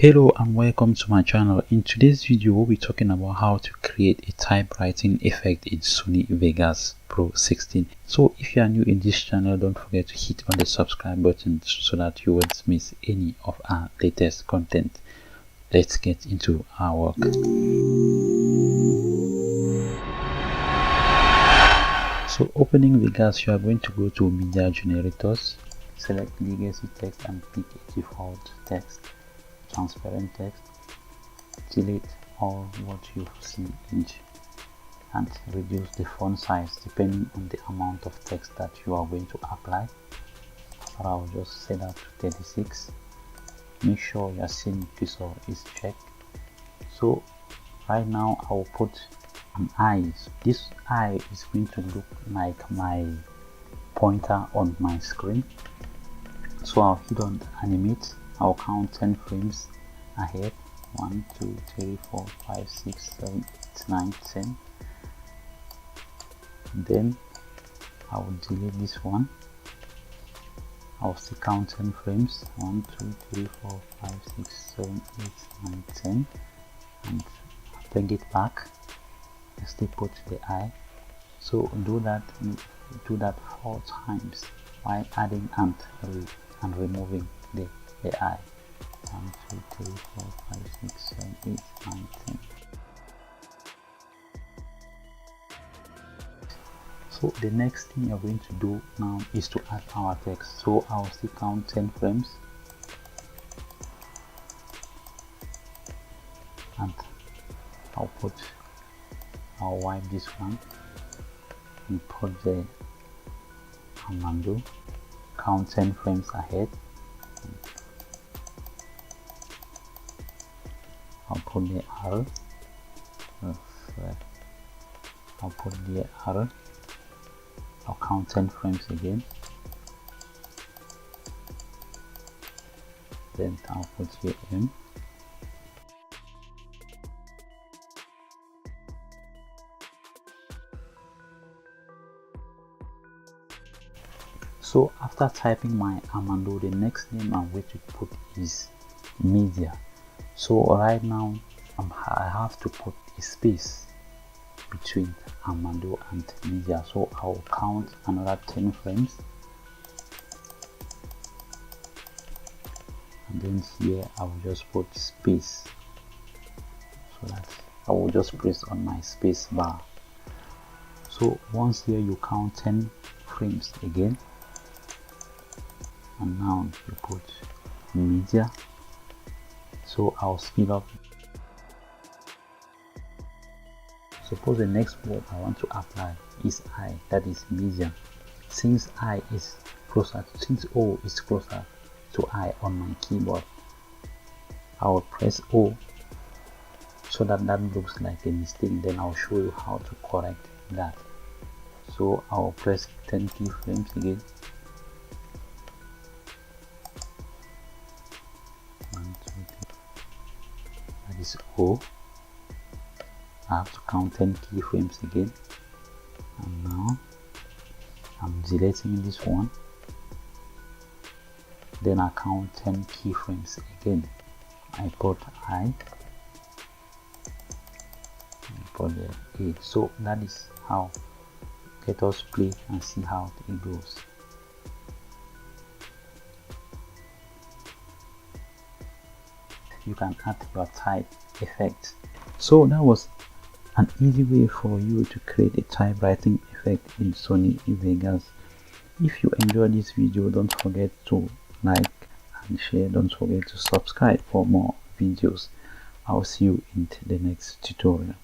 Hello and welcome to my channel. In today's video we'll be talking about how to create a typewriting effect in Sony Vegas Pro 16. So if you are new in this channel, don't forget to hit on the subscribe button so that you won't miss any of our latest content. Let's get into our work. So opening Vegas, you are going to go to media generators, select legacy text and pick a default text, transparent text, delete all what you see and reduce the font size depending on the amount of text that you are going to apply. But I'll just set that to 36. Make sure your scene cursor is checked. So right now I will put an eye. This eye is going to look like my pointer on my screen. So I'll hit on animate. I'll count 10 frames ahead. 1, 2, 3, 4, 5, 6, 7, 8, 9, 10. Then I will delete this one. I'll still count 10 frames. 1, 2, 3, 4, 5, 6, 7, 8, 9, 10. And bring it back. I still put the eye. So do that 4 times while adding and removing the eye. 1, 2, 3, 4, 5, 6, 7, 8, 9, 10. So the next thing you're going to do now is to add our text. So I'll still count 10 frames and I'll wipe this one and put the Armando, count 10 frames ahead. I'll put the arrow. I'll put the arrow. I'll count 10 frames again. Then I'll put here in. So after typing my Armando, the next name I'm going to put is media. So right now I have to put a space between Armando and media. So I'll count another 10 frames. And then here I will just put space. So that I will just press on my space bar. So once here you count 10 frames again. And now you put media. So I'll speed up. Suppose the next word I want to apply is I, that is media. Since O is closer to I on my keyboard, I will press O so that looks like a mistake. Then I'll show you how to correct that. So I will press 10 keyframes again. 1, 2, 3. That is O. I have to count 10 keyframes again. And now I'm deleting this one. Then I count 10 keyframes again. I put I put the A. So that is how. Let us play and see how it goes. You can add your type effect. So that was an easy way for you to create a typewriting effect in Sony Vegas. If you enjoyed this video, don't forget to like and share. Don't forget to subscribe for more videos. I'll see you in the next tutorial.